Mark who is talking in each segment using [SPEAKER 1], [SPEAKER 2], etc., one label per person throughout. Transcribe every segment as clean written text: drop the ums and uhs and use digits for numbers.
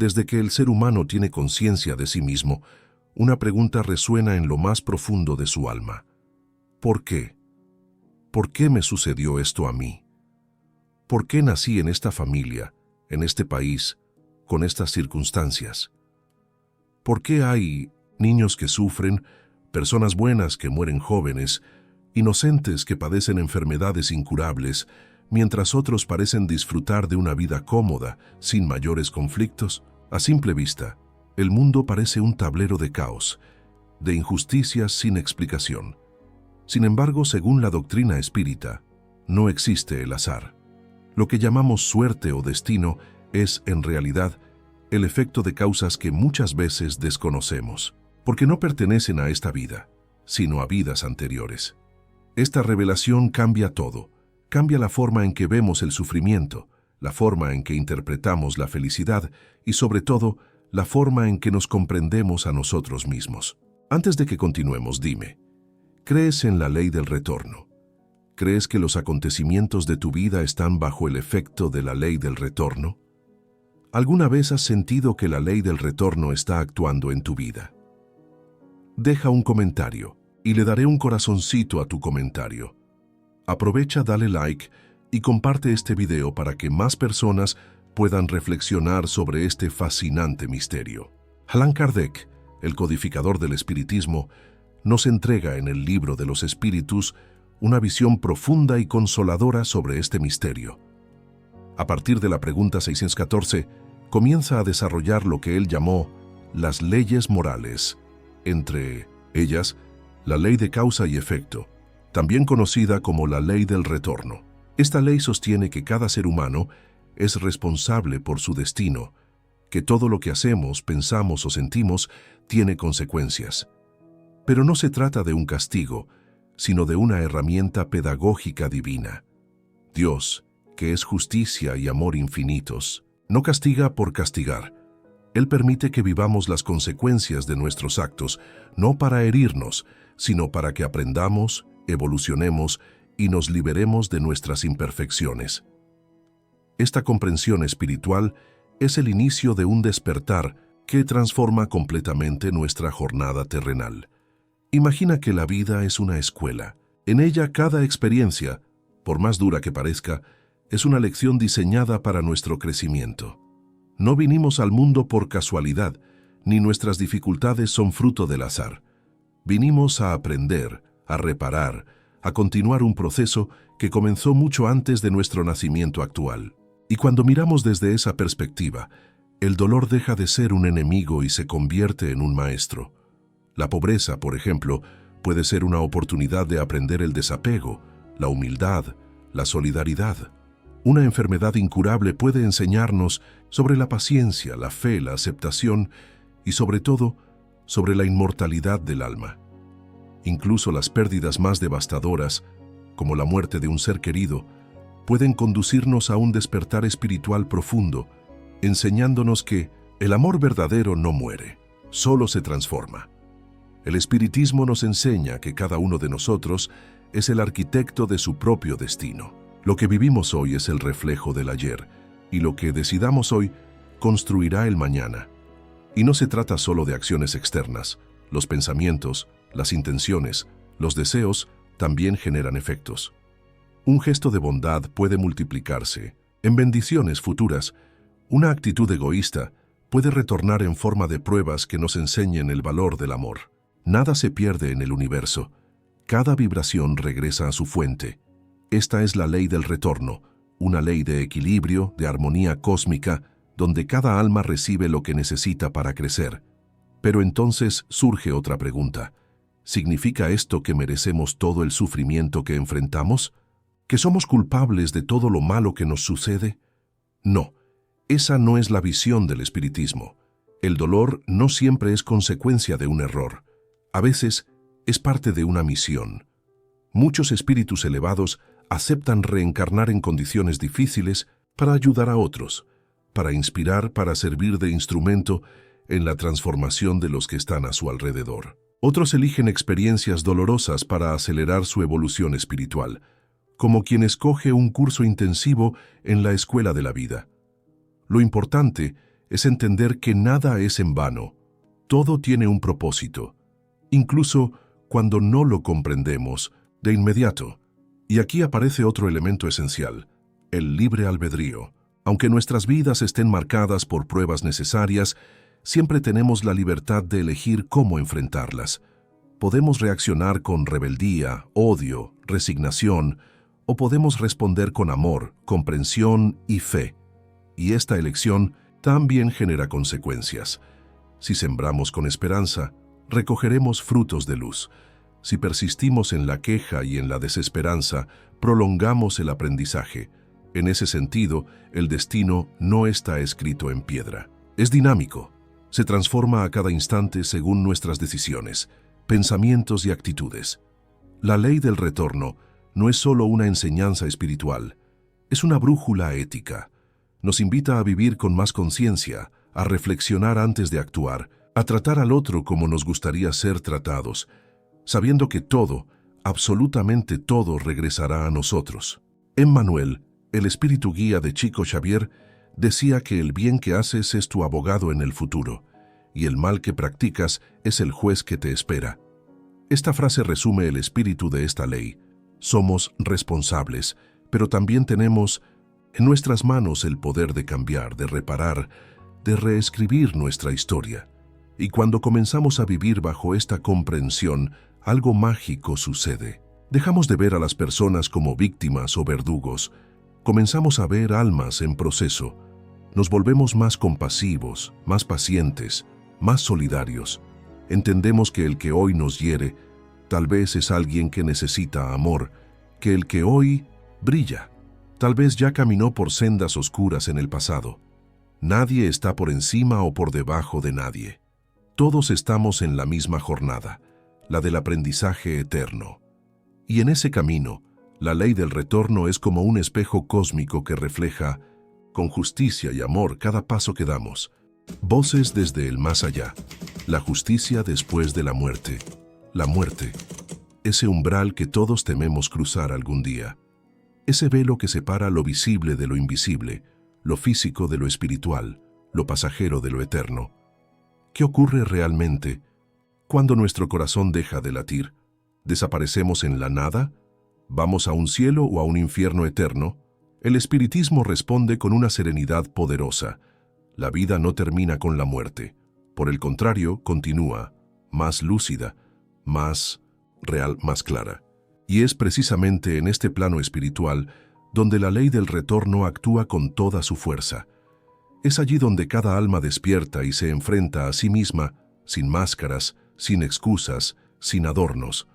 [SPEAKER 1] Desde que el ser humano tiene conciencia de sí mismo, una pregunta resuena en lo más profundo de su alma. ¿Por qué? ¿Por qué me sucedió esto a mí? ¿Por qué nací en esta familia, en este país, con estas circunstancias? ¿Por qué hay niños que sufren, personas buenas que mueren jóvenes, inocentes que padecen enfermedades incurables, mientras otros parecen disfrutar de una vida cómoda, sin mayores conflictos? A simple vista, el mundo parece un tablero de caos, de injusticias sin explicación. Sin embargo, según la doctrina espírita, no existe el azar. Lo que llamamos suerte o destino es, en realidad, el efecto de causas que muchas veces desconocemos, porque no pertenecen a esta vida, sino a vidas anteriores. Esta revelación cambia todo, cambia la forma en que vemos el sufrimiento, la forma en que interpretamos la felicidad y, sobre todo, la forma en que nos comprendemos a nosotros mismos. Antes de que continuemos, dime, ¿crees en la ley del retorno? ¿Crees que los acontecimientos de tu vida están bajo el efecto de la ley del retorno? ¿Alguna vez has sentido que la ley del retorno está actuando en tu vida? Deja un comentario y le daré un corazoncito a tu comentario. Aprovecha, dale like y comparte este video para que más personas puedan reflexionar sobre este fascinante misterio. Allan Kardec, el codificador del espiritismo, nos entrega en el Libro de los Espíritus una visión profunda y consoladora sobre este misterio. A partir de la pregunta 614, comienza a desarrollar lo que él llamó las leyes morales, entre ellas la ley de causa y efecto, también conocida como la ley del retorno. Esta ley sostiene que cada ser humano es responsable por su destino, que todo lo que hacemos, pensamos o sentimos tiene consecuencias. Pero no se trata de un castigo, sino de una herramienta pedagógica divina. Dios, que es justicia y amor infinitos, no castiga por castigar. Él permite que vivamos las consecuencias de nuestros actos, no para herirnos, sino para que aprendamos, evolucionemos y nos liberemos de nuestras imperfecciones. Esta comprensión espiritual es el inicio de un despertar que transforma completamente nuestra jornada terrenal. Imagina que la vida es una escuela. En ella cada experiencia, por más dura que parezca, es una lección diseñada para nuestro crecimiento. No vinimos al mundo por casualidad, ni nuestras dificultades son fruto del azar. Vinimos a aprender, a reparar, a continuar un proceso que comenzó mucho antes de nuestro nacimiento actual. Y cuando miramos desde esa perspectiva, el dolor deja de ser un enemigo y se convierte en un maestro. La pobreza, por ejemplo, puede ser una oportunidad de aprender el desapego, la humildad, la solidaridad. Una enfermedad incurable puede enseñarnos sobre la paciencia, la fe, la aceptación y, sobre todo, sobre la inmortalidad del alma. Incluso las pérdidas más devastadoras, como la muerte de un ser querido, pueden conducirnos a un despertar espiritual profundo, enseñándonos que el amor verdadero no muere, solo se transforma. El espiritismo nos enseña que cada uno de nosotros es el arquitecto de su propio destino. Lo que vivimos hoy es el reflejo del ayer, y lo que decidamos hoy construirá el mañana. Y no se trata solo de acciones externas. Los pensamientos, las intenciones, los deseos también generan efectos. Un gesto de bondad puede multiplicarse en bendiciones futuras. Una actitud egoísta puede retornar en forma de pruebas que nos enseñen el valor del amor. Nada se pierde en el universo. Cada vibración regresa a su fuente. Esta es la ley del retorno, una ley de equilibrio, de armonía cósmica, donde cada alma recibe lo que necesita para crecer. Pero entonces surge otra pregunta. ¿Significa esto que merecemos todo el sufrimiento que enfrentamos? ¿Que somos culpables de todo lo malo que nos sucede? No, esa no es la visión del espiritismo. El dolor no siempre es consecuencia de un error. A veces es parte de una misión. Muchos espíritus elevados aceptan reencarnar en condiciones difíciles para ayudar a otros, para inspirar, para servir de instrumento en la transformación de los que están a su alrededor. Otros eligen experiencias dolorosas para acelerar su evolución espiritual, como quien escoge un curso intensivo en la escuela de la vida. Lo importante es entender que nada es en vano, todo tiene un propósito, incluso cuando no lo comprendemos de inmediato. Y aquí aparece otro elemento esencial, el libre albedrío. Aunque nuestras vidas estén marcadas por pruebas necesarias, siempre tenemos la libertad de elegir cómo enfrentarlas. Podemos reaccionar con rebeldía, odio, resignación, o podemos responder con amor, comprensión y fe. Y esta elección también genera consecuencias. Si sembramos con esperanza, recogeremos frutos de luz. Si persistimos en la queja y en la desesperanza, prolongamos el aprendizaje. En ese sentido, el destino no está escrito en piedra. Es dinámico. Se transforma a cada instante según nuestras decisiones, pensamientos y actitudes. La ley del retorno no es solo una enseñanza espiritual, es una brújula ética. Nos invita a vivir con más conciencia, a reflexionar antes de actuar, a tratar al otro como nos gustaría ser tratados, sabiendo que todo, absolutamente todo, regresará a nosotros. Emmanuel, el espíritu guía de Chico Xavier, decía que el bien que haces es tu abogado en el futuro, y el mal que practicas es el juez que te espera. Esta frase resume el espíritu de esta ley. Somos responsables, pero también tenemos en nuestras manos el poder de cambiar, de reparar, de reescribir nuestra historia. Y cuando comenzamos a vivir bajo esta comprensión, algo mágico sucede. Dejamos de ver a las personas como víctimas o verdugos. Comenzamos a ver almas en proceso. Nos volvemos más compasivos, más pacientes, más solidarios. Entendemos que el que hoy nos hiere, tal vez es alguien que necesita amor, que el que hoy brilla, tal vez ya caminó por sendas oscuras en el pasado. Nadie está por encima o por debajo de nadie. Todos estamos en la misma jornada, la del aprendizaje eterno. Y en ese camino, la ley del retorno es como un espejo cósmico que refleja, con justicia y amor, cada paso que damos. Voces desde el más allá, la justicia después de la muerte, ese umbral que todos tememos cruzar algún día, ese velo que separa lo visible de lo invisible, lo físico de lo espiritual, lo pasajero de lo eterno. ¿Qué ocurre realmente cuando nuestro corazón deja de latir? ¿Desaparecemos en la nada? ¿Vamos a un cielo o a un infierno eterno? El espiritismo responde con una serenidad poderosa. La vida no termina con la muerte. Por el contrario, continúa, más lúcida, más real, más clara. Y es precisamente en este plano espiritual donde la ley del retorno actúa con toda su fuerza. Es allí donde cada alma despierta y se enfrenta a sí misma, sin máscaras, sin excusas, sin adornos.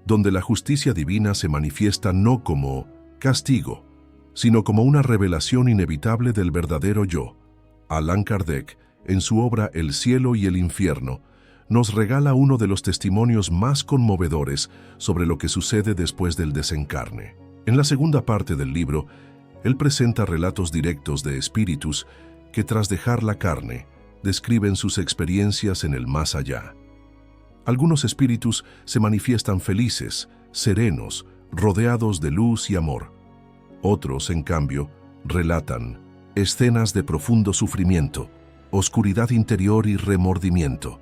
[SPEAKER 1] Donde la justicia divina se manifiesta no como castigo, sino como una revelación inevitable del verdadero yo. Allan Kardec, en su obra El cielo y el infierno, nos regala uno de los testimonios más conmovedores sobre lo que sucede después del desencarne. En la segunda parte del libro, él presenta relatos directos de espíritus que tras dejar la carne, describen sus experiencias en el más allá. Algunos espíritus se manifiestan felices, serenos, rodeados de luz y amor. Otros, en cambio, relatan escenas de profundo sufrimiento, oscuridad interior y remordimiento.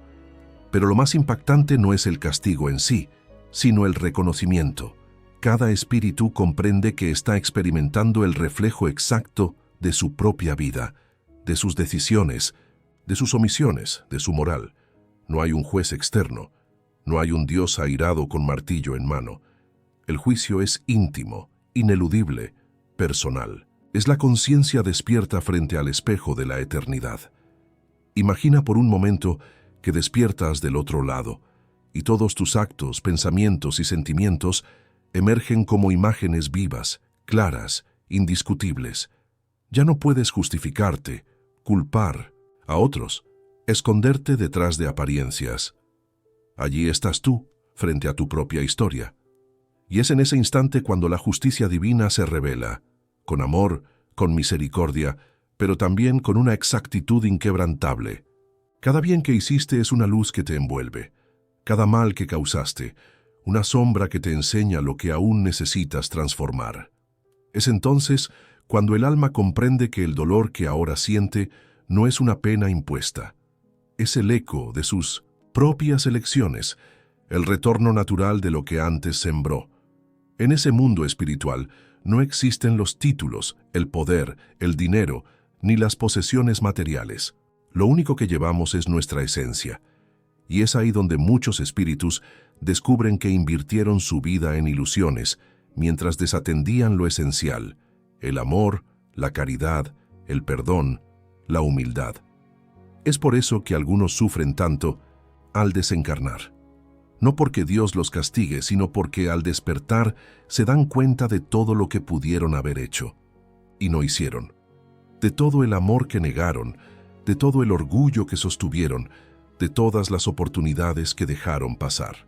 [SPEAKER 1] Pero lo más impactante no es el castigo en sí, sino el reconocimiento. Cada espíritu comprende que está experimentando el reflejo exacto de su propia vida, de sus decisiones, de sus omisiones, de su moral. No hay un juez externo, no hay un Dios airado con martillo en mano. El juicio es íntimo, ineludible, personal. Es la conciencia despierta frente al espejo de la eternidad. Imagina por un momento que despiertas del otro lado, y todos tus actos, pensamientos y sentimientos emergen como imágenes vivas, claras, indiscutibles. Ya no puedes justificarte, culpar a otros, esconderte detrás de apariencias. Allí estás tú, frente a tu propia historia. Y es en ese instante cuando la justicia divina se revela, con amor, con misericordia, pero también con una exactitud inquebrantable. Cada bien que hiciste es una luz que te envuelve. Cada mal que causaste, una sombra que te enseña lo que aún necesitas transformar. Es entonces cuando el alma comprende que el dolor que ahora siente no es una pena impuesta. Es el eco de sus propias elecciones, el retorno natural de lo que antes sembró. En ese mundo espiritual no existen los títulos, el poder, el dinero, ni las posesiones materiales. Lo único que llevamos es nuestra esencia. Y es ahí donde muchos espíritus descubren que invirtieron su vida en ilusiones, mientras desatendían lo esencial, el amor, la caridad, el perdón, la humildad. Es por eso que algunos sufren tanto al desencarnar. No porque Dios los castigue, sino porque al despertar se dan cuenta de todo lo que pudieron haber hecho y no hicieron, de todo el amor que negaron, de todo el orgullo que sostuvieron, de todas las oportunidades que dejaron pasar.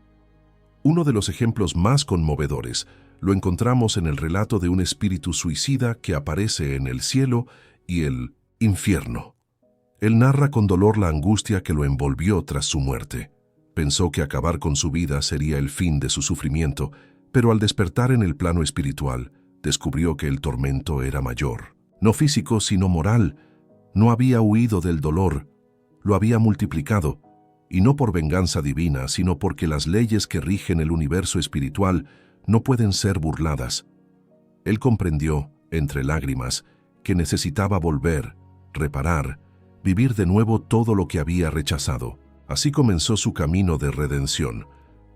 [SPEAKER 1] Uno de los ejemplos más conmovedores lo encontramos en el relato de un espíritu suicida que aparece en el cielo y el infierno. Él narra con dolor la angustia que lo envolvió tras su muerte. Pensó que acabar con su vida sería el fin de su sufrimiento, pero al despertar en el plano espiritual, descubrió que el tormento era mayor. No físico, sino moral. No había huido del dolor, lo había multiplicado, y no por venganza divina, sino porque las leyes que rigen el universo espiritual no pueden ser burladas. Él comprendió, entre lágrimas, que necesitaba volver, reparar, vivir de nuevo todo lo que había rechazado. Así comenzó su camino de redención,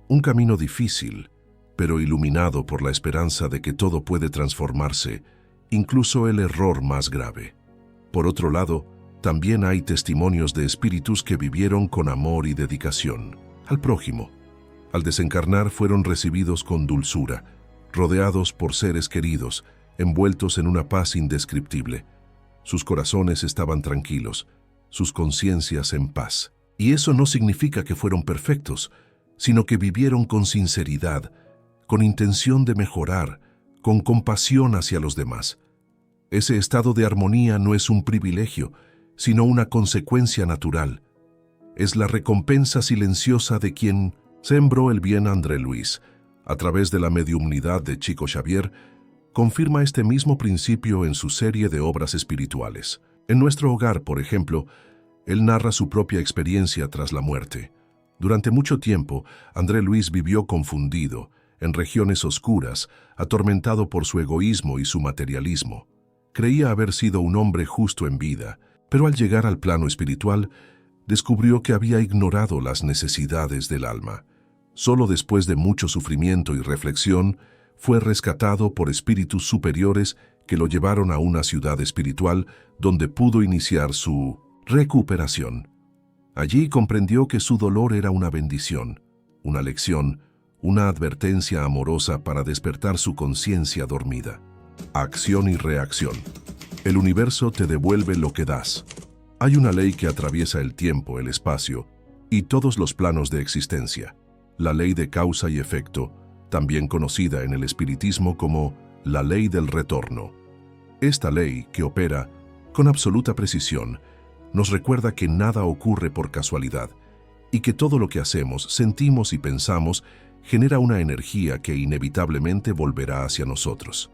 [SPEAKER 1] un camino difícil, pero iluminado por la esperanza de que todo puede transformarse, incluso el error más grave. Por otro lado, también hay testimonios de espíritus que vivieron con amor y dedicación al prójimo. Al desencarnar fueron recibidos con dulzura, rodeados por seres queridos, envueltos en una paz indescriptible. Sus corazones estaban tranquilos, sus conciencias en paz. Y eso no significa que fueron perfectos, sino que vivieron con sinceridad, con intención de mejorar, con compasión hacia los demás. Ese estado de armonía no es un privilegio, sino una consecuencia natural. Es la recompensa silenciosa de quien sembró el bien. André Luis, a través de la mediumnidad de Chico Xavier, confirma este mismo principio en su serie de obras espirituales. En Nuestro Hogar, por ejemplo, él narra su propia experiencia tras la muerte. Durante mucho tiempo, André Luis vivió confundido, en regiones oscuras, atormentado por su egoísmo y su materialismo. Creía haber sido un hombre justo en vida, pero al llegar al plano espiritual, descubrió que había ignorado las necesidades del alma. Solo después de mucho sufrimiento y reflexión, fue rescatado por espíritus superiores que lo llevaron a una ciudad espiritual donde pudo iniciar su recuperación. Allí comprendió que su dolor era una bendición, una lección, una advertencia amorosa para despertar su conciencia dormida. Acción y reacción. El universo te devuelve lo que das. Hay una ley que atraviesa el tiempo, el espacio y todos los planos de existencia. La ley de causa y efecto, también conocida en el espiritismo como la ley del retorno. Esta ley, que opera con absoluta precisión, nos recuerda que nada ocurre por casualidad y que todo lo que hacemos, sentimos y pensamos genera una energía que inevitablemente volverá hacia nosotros.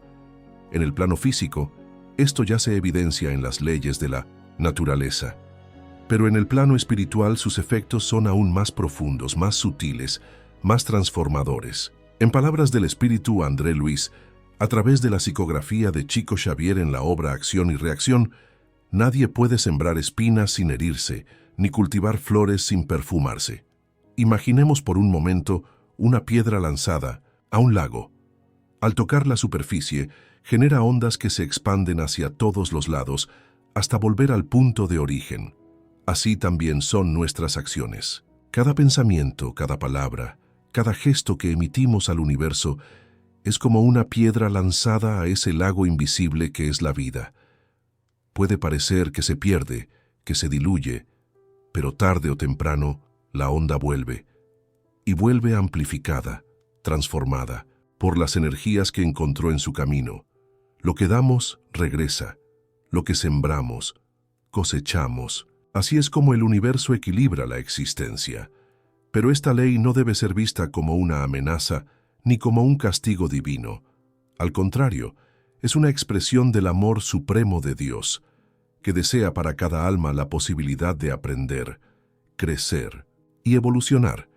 [SPEAKER 1] En el plano físico, esto ya se evidencia en las leyes de la naturaleza. Pero en el plano espiritual sus efectos son aún más profundos, más sutiles, más transformadores. En palabras del espíritu André Luis, a través de la psicografía de Chico Xavier en la obra Acción y Reacción, nadie puede sembrar espinas sin herirse, ni cultivar flores sin perfumarse. Imaginemos por un momento una piedra lanzada a un lago. Al tocar la superficie, genera ondas que se expanden hacia todos los lados hasta volver al punto de origen. Así también son nuestras acciones. Cada pensamiento, cada palabra, cada gesto que emitimos al universo es como una piedra lanzada a ese lago invisible que es la vida. Puede parecer que se pierde, que se diluye, pero tarde o temprano la onda vuelve, y vuelve amplificada, transformada, por las energías que encontró en su camino. Lo que damos, regresa. Lo que sembramos, cosechamos. Así es como el universo equilibra la existencia. Pero esta ley no debe ser vista como una amenaza ni como un castigo divino. Al contrario, es una expresión del amor supremo de Dios, que desea para cada alma la posibilidad de aprender, crecer y evolucionar.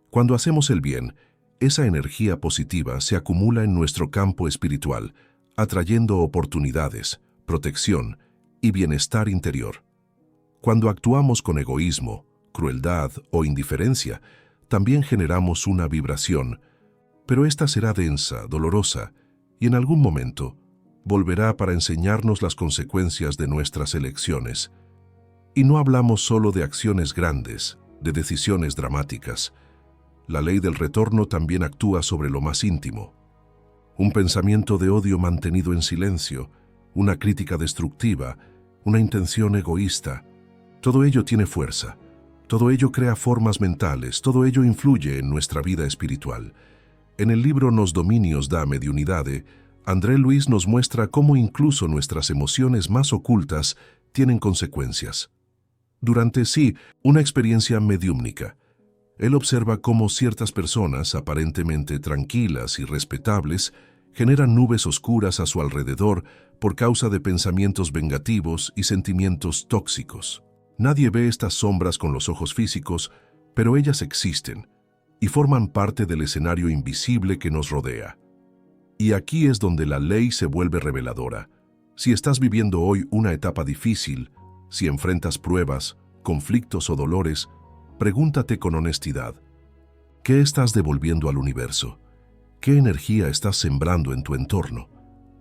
[SPEAKER 1] Cuando hacemos el bien, esa energía positiva se acumula en nuestro campo espiritual, atrayendo oportunidades, protección y bienestar interior. Cuando actuamos con egoísmo, crueldad o indiferencia, también generamos una vibración, pero esta será densa, dolorosa, y en algún momento volverá para enseñarnos las consecuencias de nuestras elecciones. Y no hablamos solo de acciones grandes, de decisiones dramáticas. La ley del retorno también actúa sobre lo más íntimo. Un pensamiento de odio mantenido en silencio, una crítica destructiva, una intención egoísta, todo ello tiene fuerza, todo ello crea formas mentales, todo ello influye en nuestra vida espiritual. En el libro Nos Dominios da Mediunidade, André Luis nos muestra cómo incluso nuestras emociones más ocultas tienen consecuencias. Durante una experiencia mediúmnica, él observa cómo ciertas personas, aparentemente tranquilas y respetables, generan nubes oscuras a su alrededor por causa de pensamientos vengativos y sentimientos tóxicos. Nadie ve estas sombras con los ojos físicos, pero ellas existen y forman parte del escenario invisible que nos rodea. Y aquí es donde la ley se vuelve reveladora. Si estás viviendo hoy una etapa difícil, si enfrentas pruebas, conflictos o dolores, pregúntate con honestidad, ¿qué estás devolviendo al universo? ¿Qué energía estás sembrando en tu entorno?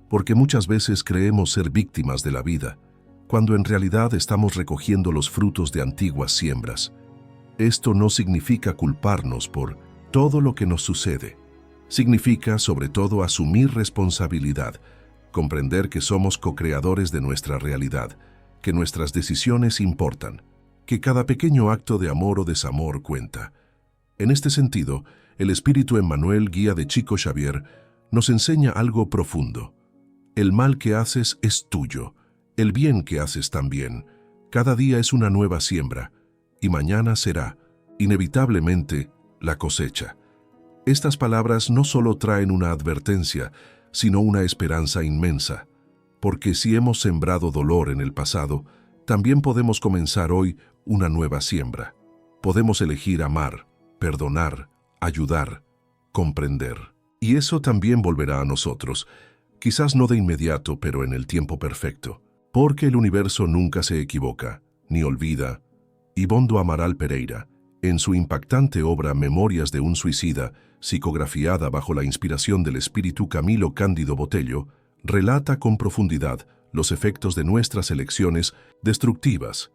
[SPEAKER 1] Porque muchas veces creemos ser víctimas de la vida, cuando en realidad estamos recogiendo los frutos de antiguas siembras. Esto no significa culparnos por todo lo que nos sucede. Significa, sobre todo, asumir responsabilidad, comprender que somos co-creadores de nuestra realidad, que nuestras decisiones importan, que cada pequeño acto de amor o desamor cuenta. En este sentido, el Espíritu Emmanuel, guía de Chico Xavier, nos enseña algo profundo. El mal que haces es tuyo, el bien que haces también. Cada día es una nueva siembra, y mañana será, inevitablemente, la cosecha. Estas palabras no solo traen una advertencia, sino una esperanza inmensa, porque si hemos sembrado dolor en el pasado, también podemos comenzar hoy una nueva siembra. Podemos elegir amar, perdonar, ayudar, comprender. Y eso también volverá a nosotros, quizás no de inmediato, pero en el tiempo perfecto. Porque el universo nunca se equivoca, ni olvida. Ibondo Amaral Pereira, en su impactante obra Memorias de un suicida, psicografiada bajo la inspiración del espíritu Camilo Cándido Botello, relata con profundidad los efectos de nuestras elecciones destructivas.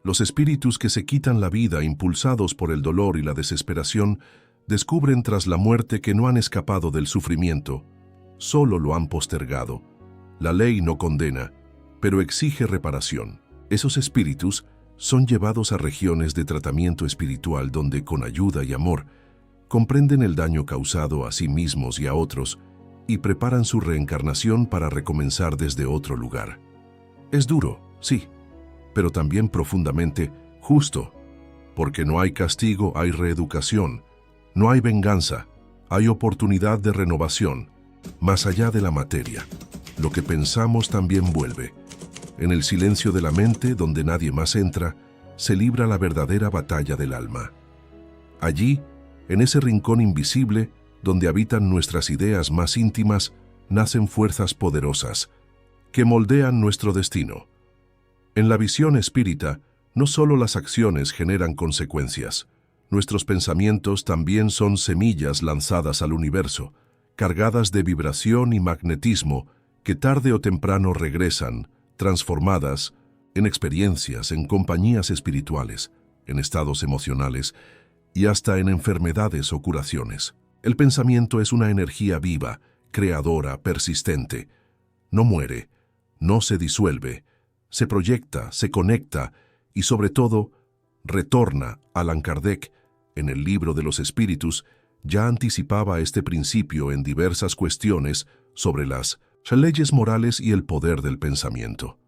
[SPEAKER 1] Los espíritus que se quitan la vida impulsados por el dolor y la desesperación descubren tras la muerte que no han escapado del sufrimiento, solo lo han postergado. La ley no condena, pero exige reparación. Esos espíritus son llevados a regiones de tratamiento espiritual donde, con ayuda y amor, comprenden el daño causado a sí mismos y a otros y preparan su reencarnación para recomenzar desde otro lugar. Es duro, sí, pero también profundamente justo, porque no hay castigo, hay reeducación, no hay venganza, hay oportunidad de renovación, más allá de la materia. Lo que pensamos también vuelve. En el silencio de la mente, donde nadie más entra, se libra la verdadera batalla del alma. Allí, en ese rincón invisible, donde habitan nuestras ideas más íntimas, nacen fuerzas poderosas, que moldean nuestro destino. En la visión espírita, no solo las acciones generan consecuencias, nuestros pensamientos también son semillas lanzadas al universo, cargadas de vibración y magnetismo, que tarde o temprano regresan, transformadas en experiencias, en compañías espirituales, en estados emocionales y hasta en enfermedades o curaciones. El pensamiento es una energía viva, creadora, persistente. No muere, no se disuelve, se proyecta, se conecta y sobre todo, retorna. Allan Kardec, en el Libro de los Espíritus, ya anticipaba este principio en diversas cuestiones sobre las leyes morales y el poder del pensamiento.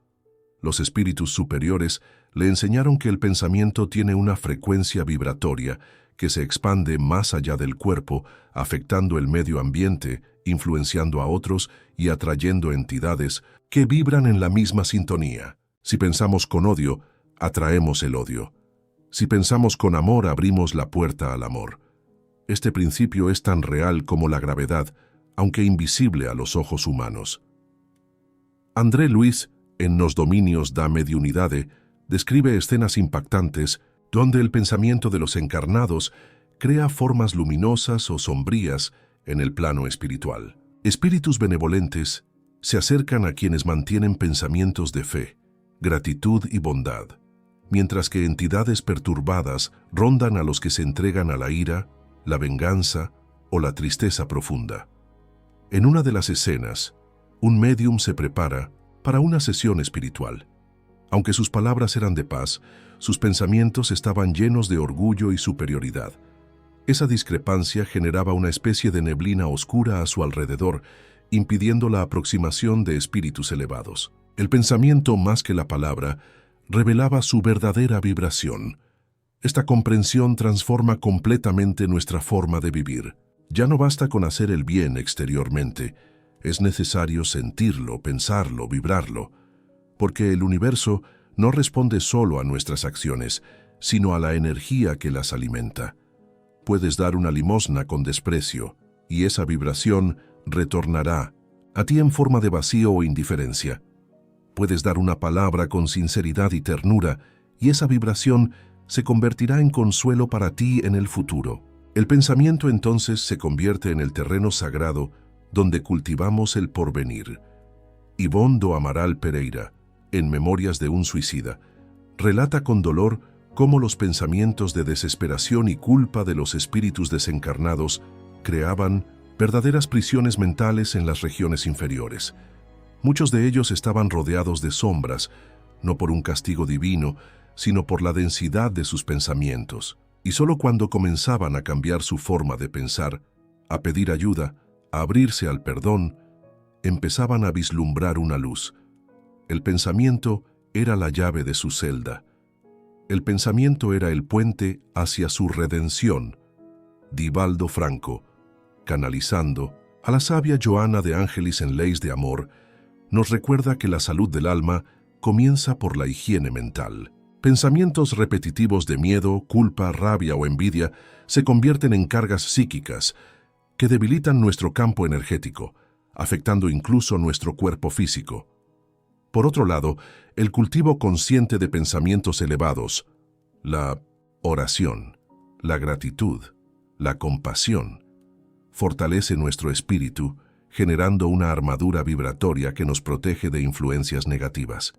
[SPEAKER 1] Los espíritus superiores le enseñaron que el pensamiento tiene una frecuencia vibratoria que se expande más allá del cuerpo, afectando el medio ambiente, influenciando a otros y atrayendo entidades que vibran en la misma sintonía. Si pensamos con odio, atraemos el odio. Si pensamos con amor, abrimos la puerta al amor. Este principio es tan real como la gravedad, aunque invisible a los ojos humanos. André Luis, en Nos Dominios da Mediunidade, describe escenas impactantes donde el pensamiento de los encarnados crea formas luminosas o sombrías en el plano espiritual. Espíritus benevolentes se acercan a quienes mantienen pensamientos de fe, gratitud y bondad, mientras que entidades perturbadas rondan a los que se entregan a la ira, la venganza o la tristeza profunda. En una de las escenas, un médium se prepara para una sesión espiritual. Aunque sus palabras eran de paz, sus pensamientos estaban llenos de orgullo y superioridad. Esa discrepancia generaba una especie de neblina oscura a su alrededor, impidiendo la aproximación de espíritus elevados. El pensamiento, más que la palabra, revelaba su verdadera vibración. Esta comprensión transforma completamente nuestra forma de vivir. Ya no basta con hacer el bien exteriormente, es necesario sentirlo, pensarlo, vibrarlo, porque el universo no responde solo a nuestras acciones, sino a la energía que las alimenta. Puedes dar una limosna con desprecio, y esa vibración retornará a ti en forma de vacío o indiferencia. Puedes dar una palabra con sinceridad y ternura, y esa vibración se convertirá en consuelo para ti en el futuro. El pensamiento entonces se convierte en el terreno sagrado donde cultivamos el porvenir. Ivonne do Amaral Pereira, en Memorias de un suicida, relata con dolor cómo los pensamientos de desesperación y culpa de los espíritus desencarnados creaban verdaderas prisiones mentales en las regiones inferiores. Muchos de ellos estaban rodeados de sombras, no por un castigo divino, sino por la densidad de sus pensamientos. Y solo cuando comenzaban a cambiar su forma de pensar, a pedir ayuda, a abrirse al perdón, empezaban a vislumbrar una luz. El pensamiento era la llave de su celda. El pensamiento era el puente hacia su redención. Divaldo Franco, canalizando a la sabia Joana de Ángelis en Leis de Amor, nos recuerda que la salud del alma comienza por la higiene mental. Pensamientos repetitivos de miedo, culpa, rabia o envidia se convierten en cargas psíquicas que debilitan nuestro campo energético, afectando incluso nuestro cuerpo físico. Por otro lado, el cultivo consciente de pensamientos elevados, la oración, la gratitud, la compasión, fortalece nuestro espíritu, generando una armadura vibratoria que nos protege de influencias negativas.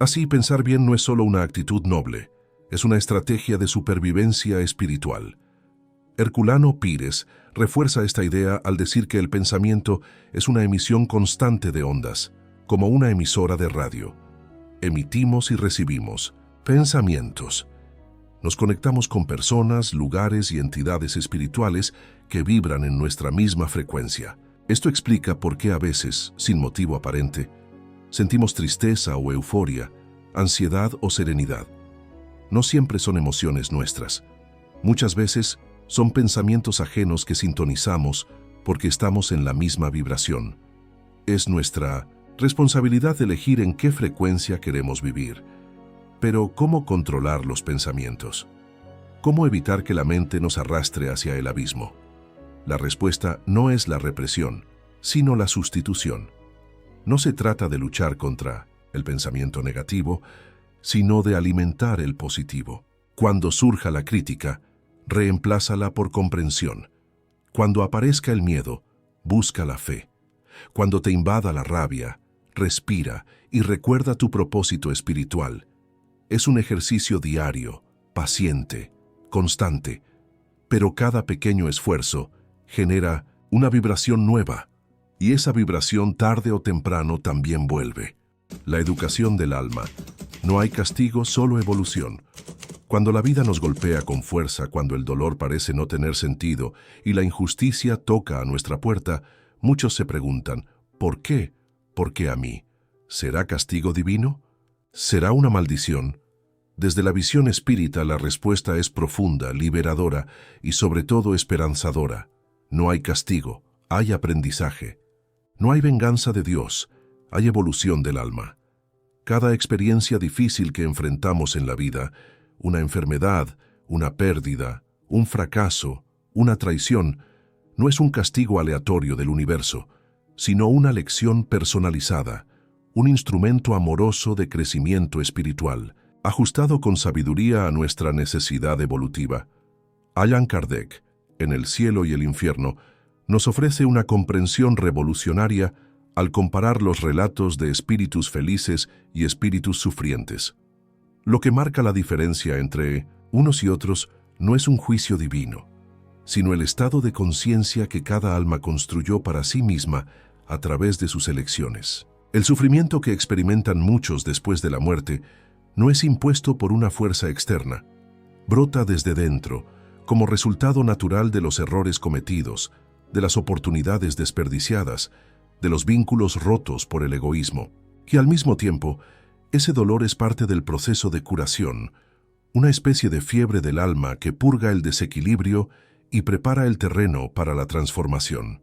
[SPEAKER 1] Así, pensar bien no es solo una actitud noble, es una estrategia de supervivencia espiritual. Herculano Pires refuerza esta idea al decir que el pensamiento es una emisión constante de ondas, como una emisora de radio. Emitimos y recibimos pensamientos. Nos conectamos con personas, lugares y entidades espirituales que vibran en nuestra misma frecuencia. Esto explica por qué a veces, sin motivo aparente, sentimos tristeza o euforia, ansiedad o serenidad. No siempre son emociones nuestras. Muchas veces son pensamientos ajenos que sintonizamos porque estamos en la misma vibración. Es nuestra responsabilidad elegir en qué frecuencia queremos vivir. Pero, ¿cómo controlar los pensamientos? ¿Cómo evitar que la mente nos arrastre hacia el abismo? La respuesta no es la represión, sino la sustitución. No se trata de luchar contra el pensamiento negativo, sino de alimentar el positivo. Cuando surja la crítica, reemplázala por comprensión. Cuando aparezca el miedo, busca la fe. Cuando te invada la rabia, respira y recuerda tu propósito espiritual. Es un ejercicio diario, paciente, constante, pero cada pequeño esfuerzo genera una vibración nueva, y esa vibración tarde o temprano también vuelve. La educación del alma. No hay castigo, solo evolución. Cuando la vida nos golpea con fuerza, cuando el dolor parece no tener sentido y la injusticia toca a nuestra puerta, muchos se preguntan, ¿por qué? ¿Por qué a mí? ¿Será castigo divino? ¿Será una maldición? Desde la visión espírita la respuesta es profunda, liberadora y sobre todo esperanzadora. No hay castigo, hay aprendizaje. No hay venganza de Dios, hay evolución del alma. Cada experiencia difícil que enfrentamos en la vida, una enfermedad, una pérdida, un fracaso, una traición, no es un castigo aleatorio del universo, sino una lección personalizada, un instrumento amoroso de crecimiento espiritual, ajustado con sabiduría a nuestra necesidad evolutiva. Allan Kardec, en El cielo y el infierno, nos ofrece una comprensión revolucionaria al comparar los relatos de espíritus felices y espíritus sufrientes. Lo que marca la diferencia entre unos y otros no es un juicio divino, sino el estado de conciencia que cada alma construyó para sí misma a través de sus elecciones. El sufrimiento que experimentan muchos después de la muerte no es impuesto por una fuerza externa, brota desde dentro, como resultado natural de los errores cometidos, de las oportunidades desperdiciadas, de los vínculos rotos por el egoísmo, que al mismo tiempo, ese dolor es parte del proceso de curación, una especie de fiebre del alma que purga el desequilibrio y prepara el terreno para la transformación.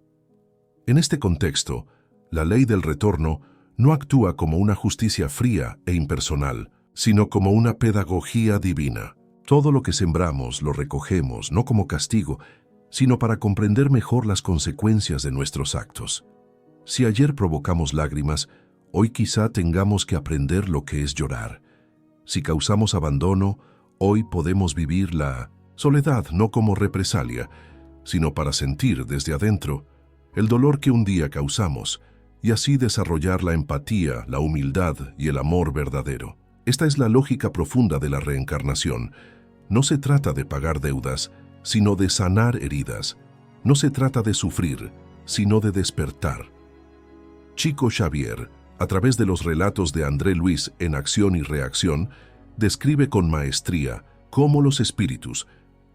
[SPEAKER 1] En este contexto, la ley del retorno no actúa como una justicia fría e impersonal, sino como una pedagogía divina. Todo lo que sembramos lo recogemos, no como castigo, sino para comprender mejor las consecuencias de nuestros actos. Si ayer provocamos lágrimas, hoy quizá tengamos que aprender lo que es llorar. Si causamos abandono, hoy podemos vivir la soledad no como represalia, sino para sentir desde adentro el dolor que un día causamos y así desarrollar la empatía, la humildad y el amor verdadero. Esta es la lógica profunda de la reencarnación. No se trata de pagar deudas, sino de sanar heridas. No se trata de sufrir, sino de despertar. Chico Xavier, a través de los relatos de André Luis en Acción y Reacción, describe con maestría cómo los espíritus,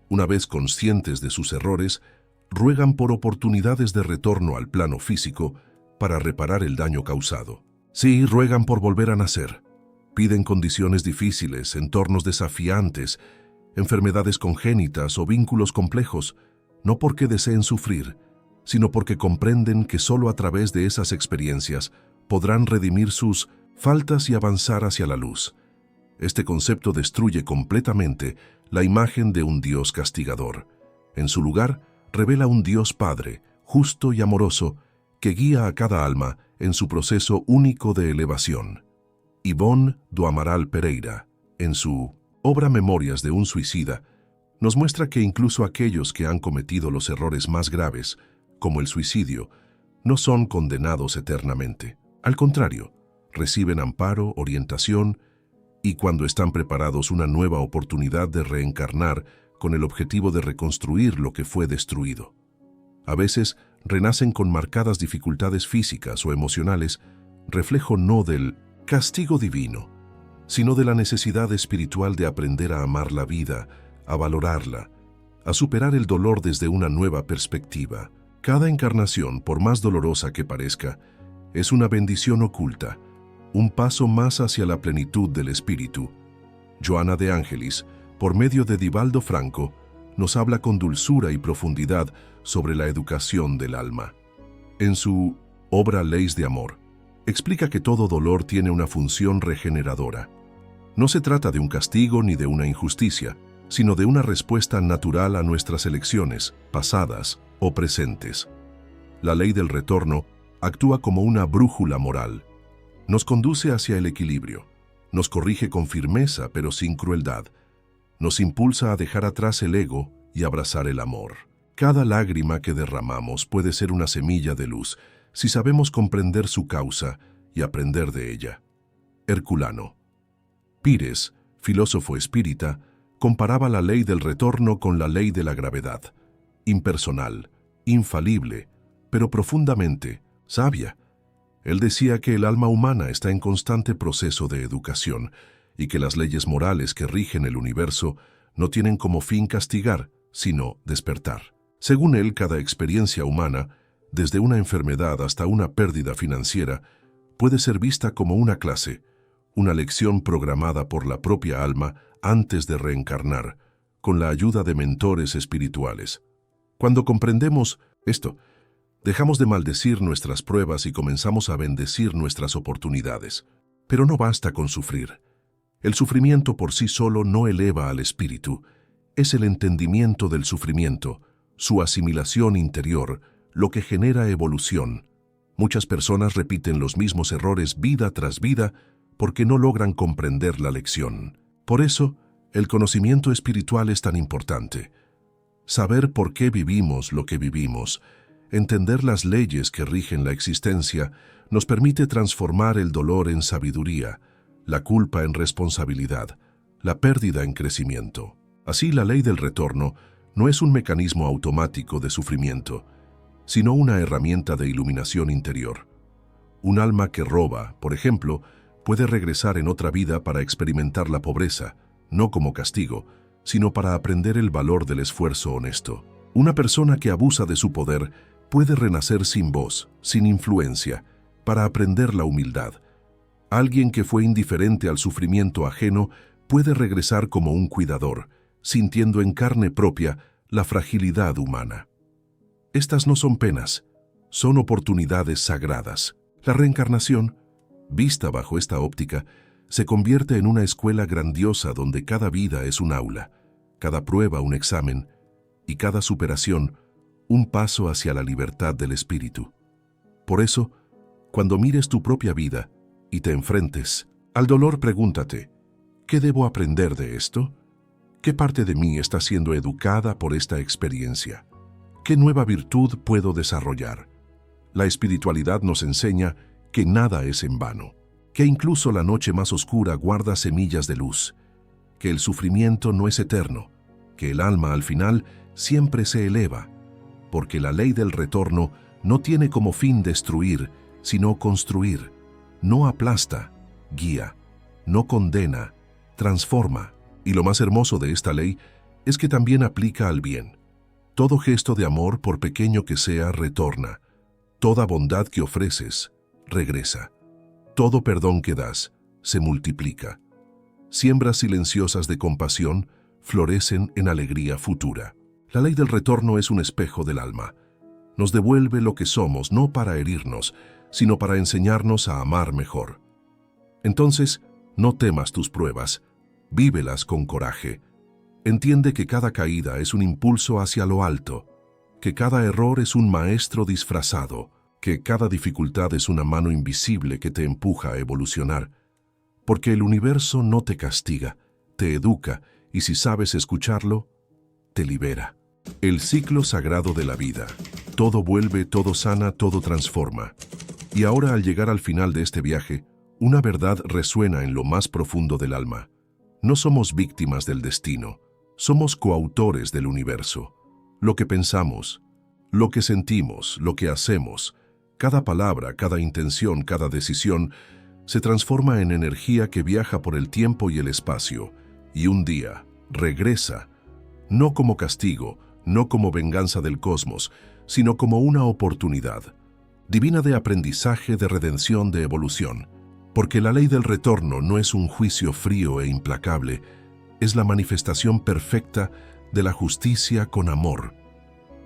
[SPEAKER 1] una vez conscientes de sus errores, ruegan por oportunidades de retorno al plano físico para reparar el daño causado. Sí, ruegan por volver a nacer. Piden condiciones difíciles, entornos desafiantes, enfermedades congénitas o vínculos complejos, no porque deseen sufrir, sino porque comprenden que solo a través de esas experiencias podrán redimir sus faltas y avanzar hacia la luz. Este concepto destruye completamente la imagen de un Dios castigador. En su lugar, revela un Dios Padre, justo y amoroso, que guía a cada alma en su proceso único de elevación. Ivonne do Amaral Pereira, en su obra Memorias de un suicida, nos muestra que incluso aquellos que han cometido los errores más graves, como el suicidio, no son condenados eternamente. Al contrario, reciben amparo, orientación y cuando están preparados una nueva oportunidad de reencarnar con el objetivo de reconstruir lo que fue destruido. A veces renacen con marcadas dificultades físicas o emocionales, reflejo no del castigo divino, sino de la necesidad espiritual de aprender a amar la vida, a valorarla, a superar el dolor desde una nueva perspectiva. Cada encarnación, por más dolorosa que parezca, es una bendición oculta, un paso más hacia la plenitud del espíritu. Joana de Ángelis, por medio de Divaldo Franco, nos habla con dulzura y profundidad sobre la educación del alma. En su obra Leyes de Amor, explica que todo dolor tiene una función regeneradora. No se trata de un castigo ni de una injusticia, sino de una respuesta natural a nuestras elecciones, pasadas o presentes. La ley del retorno actúa como una brújula moral. Nos conduce hacia el equilibrio, nos corrige con firmeza pero sin crueldad, nos impulsa a dejar atrás el ego y abrazar el amor. Cada lágrima que derramamos puede ser una semilla de luz si sabemos comprender su causa y aprender de ella. Herculano. Pires, filósofo espírita, comparaba la ley del retorno con la ley de la gravedad, impersonal, infalible, pero profundamente sabia. Él decía que el alma humana está en constante proceso de educación y que las leyes morales que rigen el universo no tienen como fin castigar, sino despertar. Según él, cada experiencia humana, desde una enfermedad hasta una pérdida financiera, puede ser vista como una clase, una lección programada por la propia alma antes de reencarnar, con la ayuda de mentores espirituales. Cuando comprendemos esto, dejamos de maldecir nuestras pruebas y comenzamos a bendecir nuestras oportunidades. Pero no basta con sufrir. El sufrimiento por sí solo no eleva al espíritu. Es el entendimiento del sufrimiento, su asimilación interior, lo que genera evolución. Muchas personas repiten los mismos errores vida tras vida porque no logran comprender la lección. Por eso, el conocimiento espiritual es tan importante. Saber por qué vivimos lo que vivimos, entender las leyes que rigen la existencia, nos permite transformar el dolor en sabiduría, la culpa en responsabilidad, la pérdida en crecimiento. Así, la ley del retorno no es un mecanismo automático de sufrimiento, sino una herramienta de iluminación interior. Un alma que roba, por ejemplo, puede regresar en otra vida para experimentar la pobreza, no como castigo, sino para aprender el valor del esfuerzo honesto. Una persona que abusa de su poder puede renacer sin voz, sin influencia, para aprender la humildad. Alguien que fue indiferente al sufrimiento ajeno puede regresar como un cuidador, sintiendo en carne propia la fragilidad humana. Estas no son penas, son oportunidades sagradas. La reencarnación, vista bajo esta óptica, se convierte en una escuela grandiosa donde cada vida es un aula, cada prueba un examen y cada superación un paso hacia la libertad del espíritu. Por eso, cuando mires tu propia vida y te enfrentes al dolor, pregúntate, ¿qué debo aprender de esto? ¿Qué parte de mí está siendo educada por esta experiencia? ¿Qué nueva virtud puedo desarrollar? La espiritualidad nos enseña que nada es en vano, que incluso la noche más oscura guarda semillas de luz, que el sufrimiento no es eterno, que el alma al final siempre se eleva, porque la ley del retorno no tiene como fin destruir, sino construir. No aplasta, guía, no condena, transforma. Y lo más hermoso de esta ley es que también aplica al bien. Todo gesto de amor, por pequeño que sea, retorna. Toda bondad que ofreces, regresa. Todo perdón que das, se multiplica. Siembras silenciosas de compasión florecen en alegría futura. La ley del retorno es un espejo del alma. Nos devuelve lo que somos, no para herirnos, sino para enseñarnos a amar mejor. Entonces, no temas tus pruebas, vívelas con coraje. Entiende que cada caída es un impulso hacia lo alto, que cada error es un maestro disfrazado, que cada dificultad es una mano invisible que te empuja a evolucionar. Porque el universo no te castiga, te educa, y si sabes escucharlo, te libera. El ciclo sagrado de la vida. Todo vuelve, todo sana, todo transforma. Y ahora, al llegar al final de este viaje, una verdad resuena en lo más profundo del alma. No somos víctimas del destino, somos coautores del universo. Lo que pensamos, lo que sentimos, lo que hacemos, cada palabra, cada intención, cada decisión, se transforma en energía que viaja por el tiempo y el espacio, y un día regresa, no como castigo, no como venganza del cosmos, sino como una oportunidad divina de aprendizaje, de redención, de evolución. Porque la ley del retorno no es un juicio frío e implacable, es la manifestación perfecta de la justicia con amor.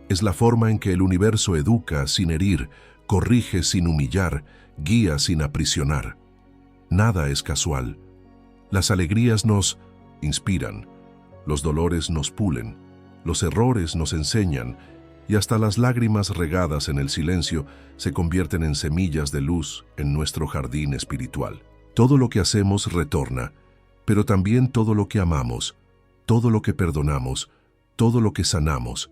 [SPEAKER 1] Es la forma en que el universo educa sin herir, corrige sin humillar, guía sin aprisionar. Nada es casual. Las alegrías nos inspiran, los dolores nos pulen, los errores nos enseñan, y hasta las lágrimas regadas en el silencio se convierten en semillas de luz en nuestro jardín espiritual. Todo lo que hacemos retorna, pero también todo lo que amamos, todo lo que perdonamos, todo lo que sanamos,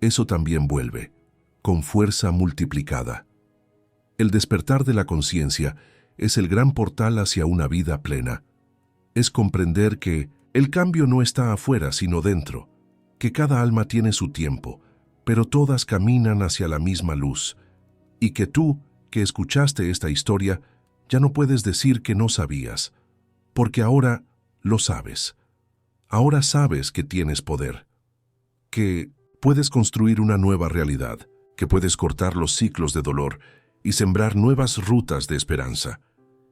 [SPEAKER 1] eso también vuelve, con fuerza multiplicada. El despertar de la conciencia es el gran portal hacia una vida plena. Es comprender que el cambio no está afuera sino dentro, que cada alma tiene su tiempo, pero todas caminan hacia la misma luz, y que tú, que escuchaste esta historia, ya no puedes decir que no sabías, porque ahora lo sabes. Ahora sabes que tienes poder, que puedes construir una nueva realidad, que puedes cortar los ciclos de dolor y sembrar nuevas rutas de esperanza,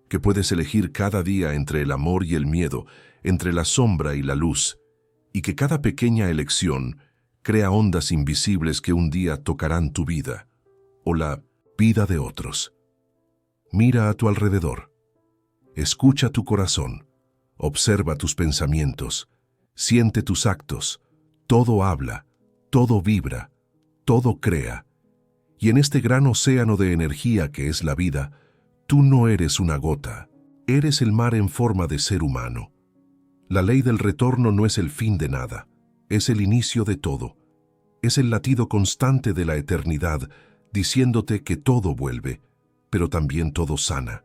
[SPEAKER 1] que puedes elegir cada día entre el amor y el miedo, entre la sombra y la luz, y que cada pequeña elección crea ondas invisibles que un día tocarán tu vida o la vida de otros. Mira a tu alrededor. Escucha tu corazón, observa tus pensamientos, siente tus actos, todo habla, todo vibra, todo crea. Y en este gran océano de energía que es la vida, tú no eres una gota, eres el mar en forma de ser humano. La ley del retorno no es el fin de nada, es el inicio de todo. Es el latido constante de la eternidad, diciéndote que todo vuelve, pero también todo sana,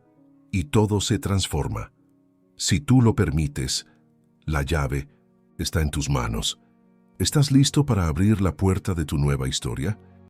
[SPEAKER 1] y todo se transforma. Si tú lo permites, la llave está en tus manos. ¿Estás listo para abrir la puerta de tu nueva historia?